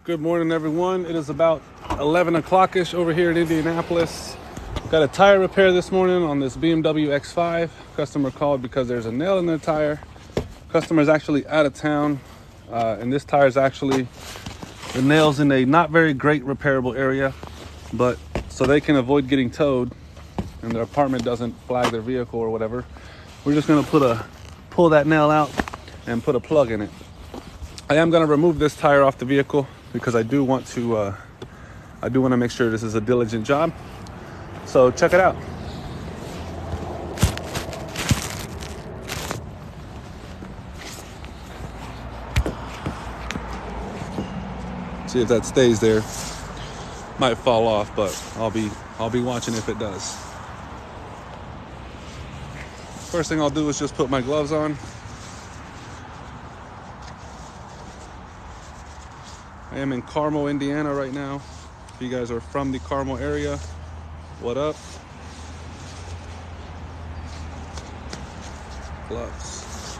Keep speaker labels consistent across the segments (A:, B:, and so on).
A: Good morning, everyone. It is about 11 o'clock-ish over here in Indianapolis. Got a tire repair this morning on this BMW X-5. Customer called because there's a nail in their tire. Customer's actually out of town, and this tire is actually, the nail's in a not very great repairable area, but so they can avoid getting towed and their apartment doesn't flag their vehicle or whatever, we're just gonna pull that nail out and put a plug in it. I am gonna remove this tire off the vehicle because I do want to make sure this is a diligent job. So check it out. See if that stays there. Might fall off, but I'll be watching if it does. First thing I'll do is just put my gloves on. I am in Carmel, Indiana right now. If you guys are from the Carmel area, what up? Gloves.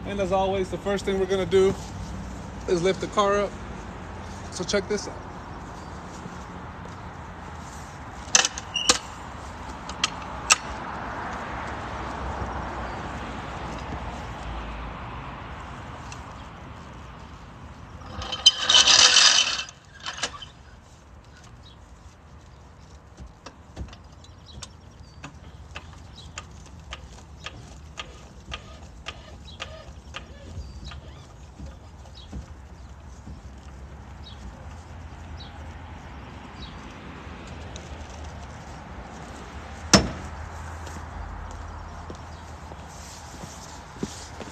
A: And as always, the first thing we're gonna do is lift the car up. So check this out.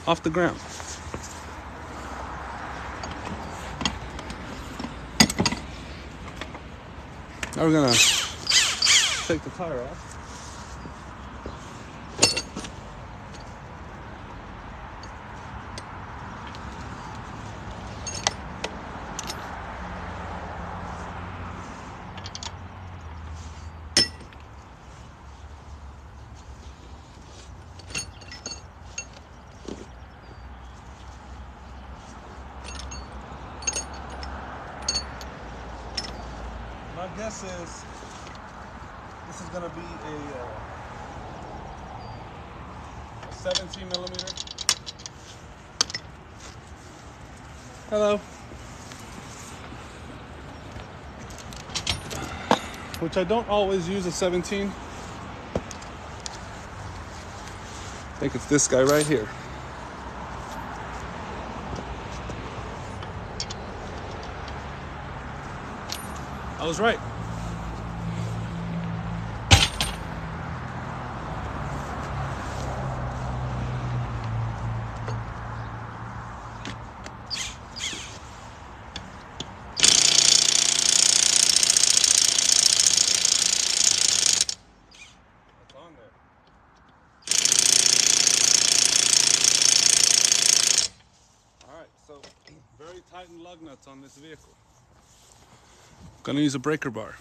A: Off the ground. Now we're gonna take the tire off. My guess is this is going to be a 17 millimeter. Hello. Which I don't always use a 17. I think it's this guy right here. I was right. It's on there. All right, so very tightened lug nuts on this vehicle. Gonna use a breaker bar.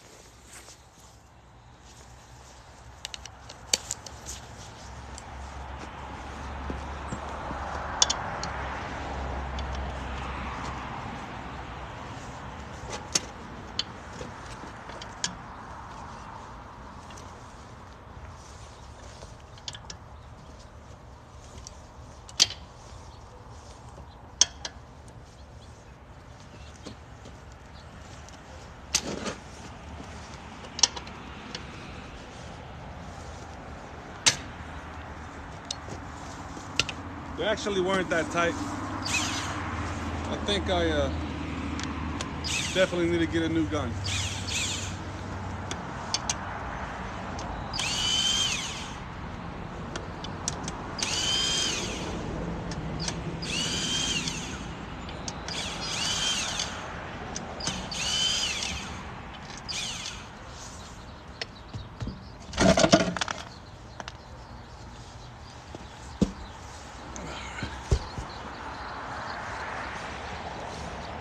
A: They actually weren't that tight. I think I definitely need to get a new gun.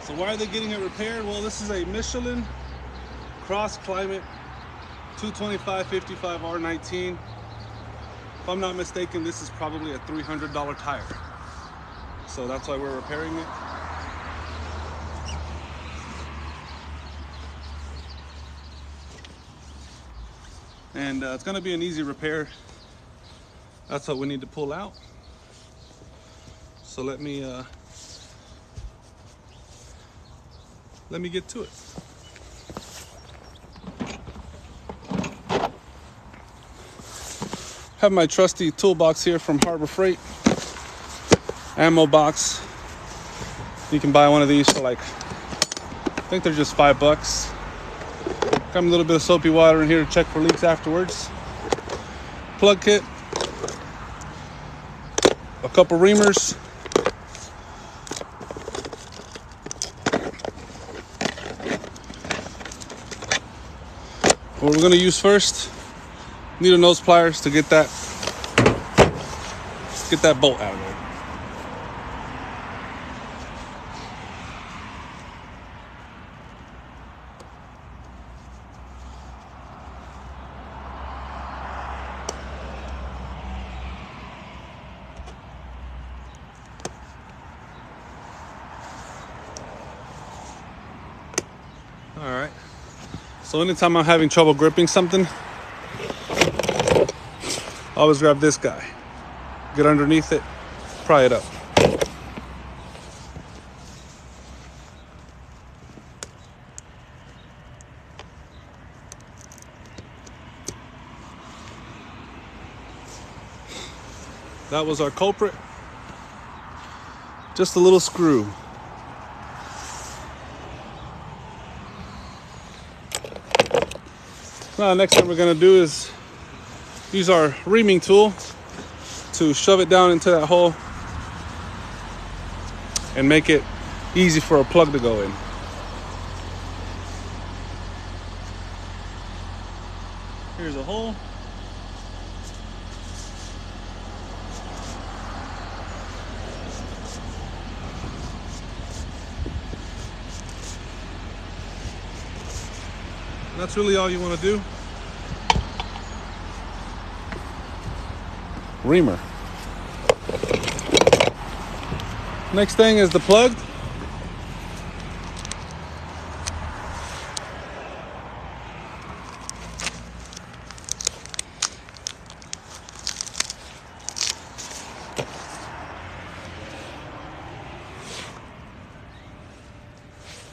A: So why are they getting it repaired? Well, this is a Michelin Cross Climate 225/55 R19. If I'm not mistaken, this is probably a $300 tire. So that's why we're repairing it. And it's gonna be an easy repair. That's what we need to pull out. So let me get to it. Have my trusty toolbox here from Harbor Freight. Ammo box. You can buy one of these for like, I think they're just $5. Got a little bit of soapy water in here to check for leaks afterwards. Plug kit. A couple reamers. What we're gonna use first, needle nose pliers to get that bolt out of there. All right. So anytime I'm having trouble gripping something, I always grab this guy. Get underneath it, pry it up. That was our culprit. Just a little screw. Now, next thing we're gonna do is use our reaming tool to shove it down into that hole and make it easy for a plug to go in. Here's a hole. That's really all you want to do. Reamer. Next thing is the plug.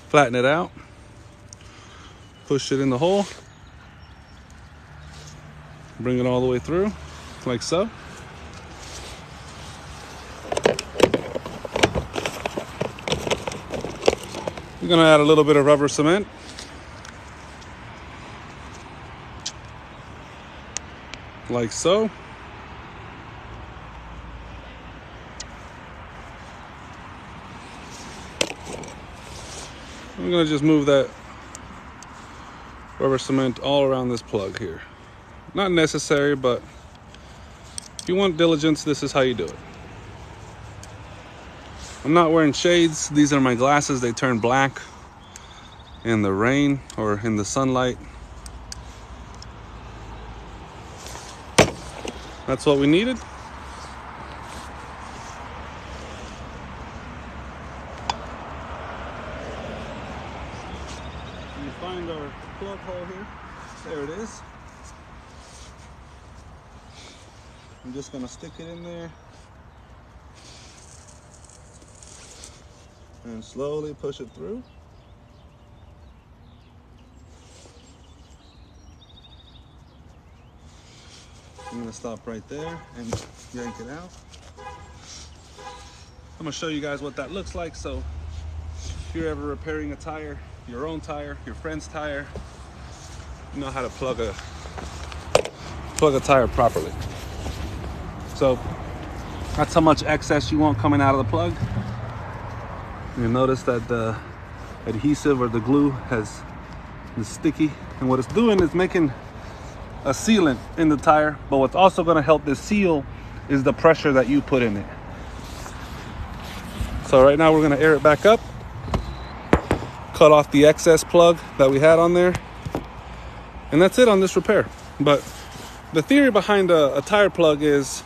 A: Flatten it out. Push it in the hole. Bring it all the way through, like so. We're gonna add a little bit of rubber cement. Like so. I'm gonna just move that rubber cement all around this plug here. Not necessary, but if you want diligence, this is how you do it. I'm not wearing shades. These are my glasses. They turn black in the rain or in the sunlight. That's what we needed. You find our plug hole here. There it is. I'm just gonna stick it in there and slowly push it through. I'm gonna stop right there and yank it out. I'm gonna show you guys what that looks like. So if you're ever repairing a tire, your own tire, your friend's tire, you know how to plug a tire properly. So that's how much excess you want coming out of the plug. You'll notice that the adhesive or the glue is sticky, and what it's doing is making a sealant in the tire, but what's also going to help this seal is the pressure that you put in it. So right now we're going to air it back up, cut off the excess plug that we had on there, and that's it on this repair. But the theory behind a tire plug is,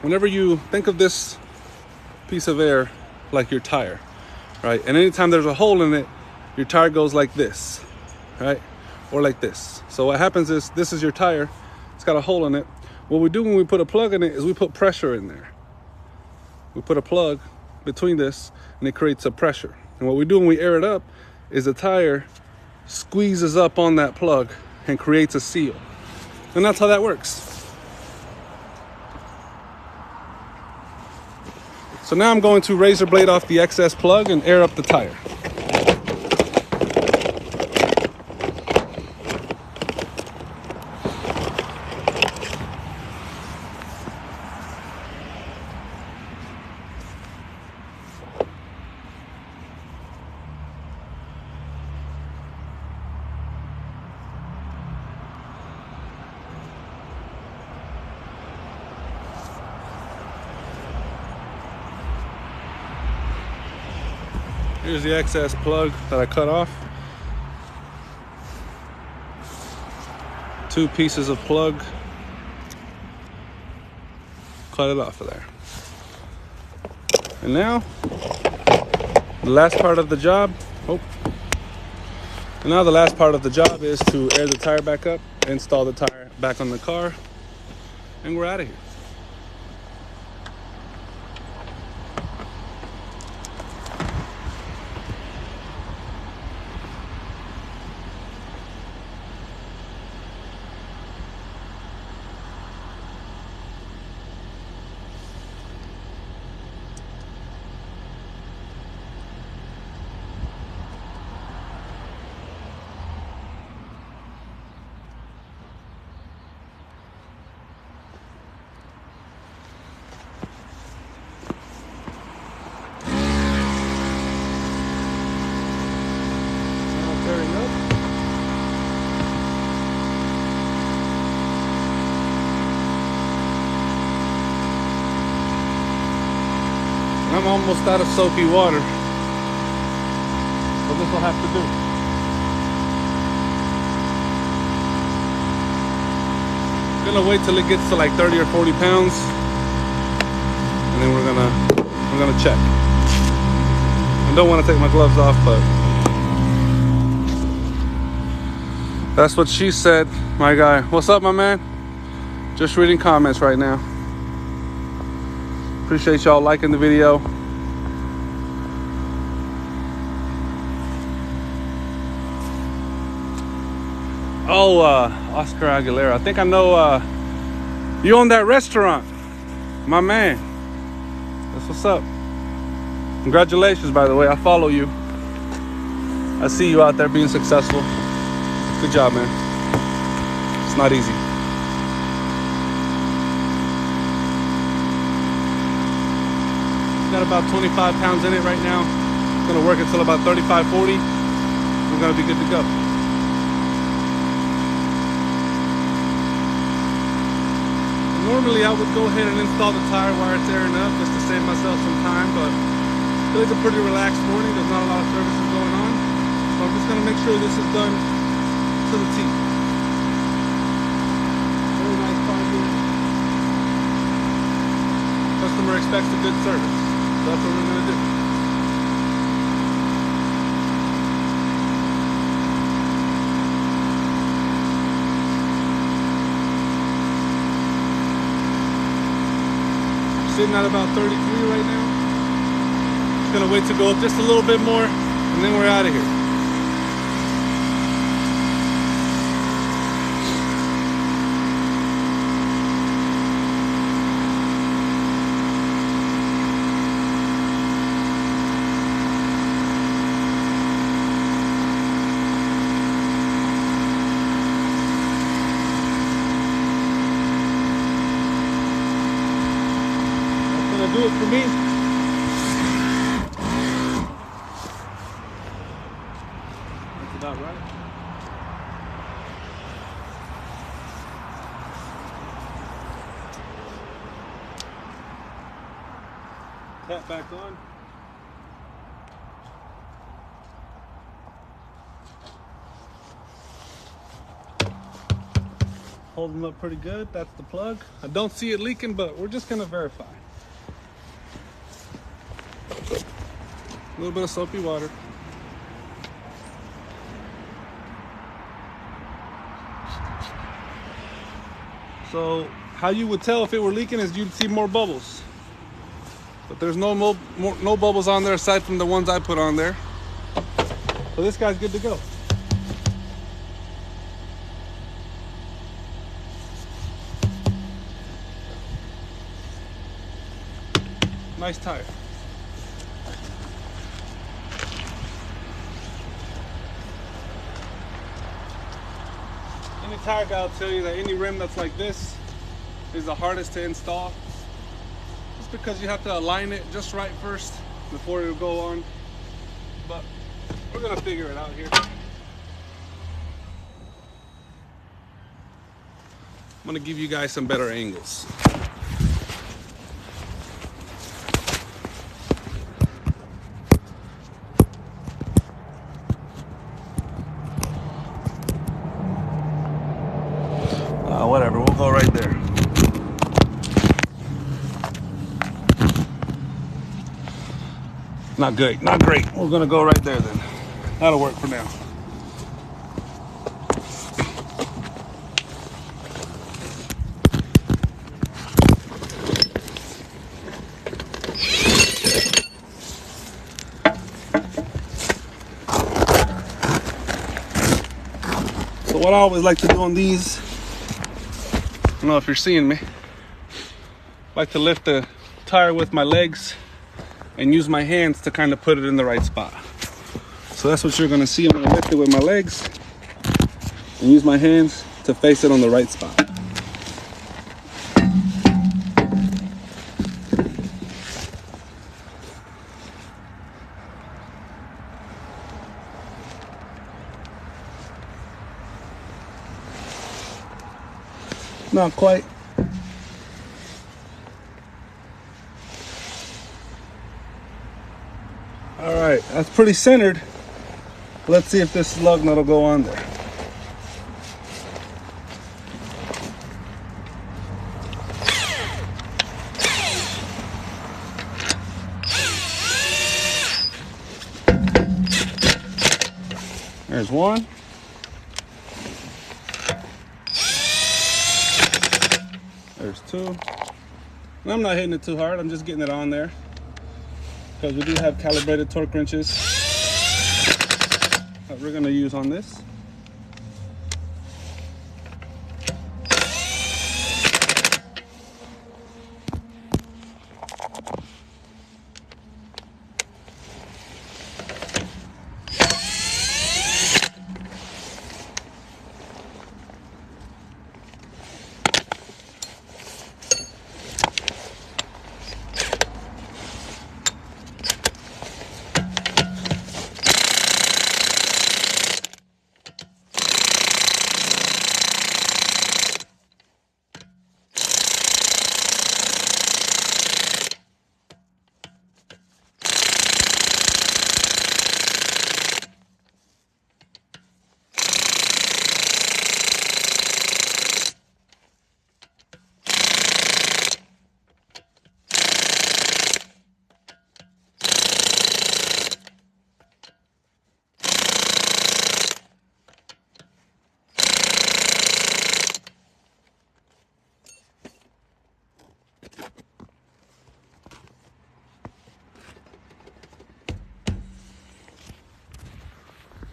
A: whenever you think of this piece of air like your tire, right? And anytime there's a hole in it, your tire goes like this, right? Or like this. So what happens is, this is your tire, it's got a hole in it. What we do when we put a plug in it is we put pressure in there. We put a plug between this and it creates a pressure. And what we do when we air it up is the tire squeezes up on that plug and creates a seal. And that's how that works. So now I'm going to razor blade off the excess plug and air up the tire. Here's the excess plug that I cut off. 2 pieces of plug. Cut it off of there. And now, the last part of the job, is to air the tire back up, install the tire back on the car, and we're out of here. I'm almost out of soapy water, so this will have to do. I'm gonna wait till it gets to like 30 or 40 pounds, and then we're gonna check. I don't want to take my gloves off, but that's what she said. My guy, what's up, my man? Just reading comments right now. Appreciate y'all liking the video. Oh, Oscar Aguilera. I think I know you own that restaurant. My man. That's what's up. Congratulations, by the way. I follow you. I see you out there being successful. Good job, man. It's not easy. Got about 25 pounds in it right now. It's gonna work until about 35, 40. We're gonna be good to go. Normally I would go ahead and install the tire while it's airing up just to save myself some time, but today's a pretty relaxed morning. There's not a lot of services going on. So I'm just gonna make sure this is done to the T. Very nice car here. Customer expects a good service. That's what we're gonna do. Sitting at about 33 right now. Just gonna wait to go up just a little bit more, and then we're out of here. Do it for me. That's about right. Tap back on. Holding up pretty good. That's the plug. I don't see it leaking, but we're just gonna verify. A little bit of soapy water. So how you would tell if it were leaking is you'd see more bubbles. But there's no bubbles on there aside from the ones I put on there. So this guy's good to go. Nice tire. Any tire guy will tell you that any rim that's like this is the hardest to install. Just because you have to align it just right first before it'll go on. But we're gonna figure it out here. I'm gonna give you guys some better angles. Whatever, we'll go right there. Not good, not great. We're gonna go right there then. That'll work for now. So what I always like to do on these, I don't know if you're seeing me, I like to lift the tire with my legs and use my hands to kind of put it in the right spot. So that's what you're gonna see. I'm gonna lift it with my legs and use my hands to face it on the right spot. Not quite. All right, that's pretty centered. Let's see if this lug nut will go on there. There's one. There's two. And I'm not hitting it too hard, I'm just getting it on there, because we do have calibrated torque wrenches that we're gonna use on this.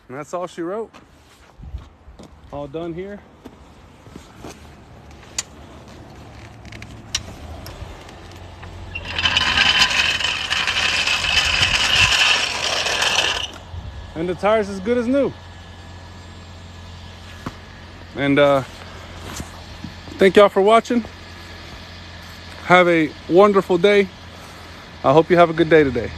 A: And that's all she wrote. All done here. And the tire's as good as new. And thank y'all for watching. Have a wonderful day. I hope you have a good day today.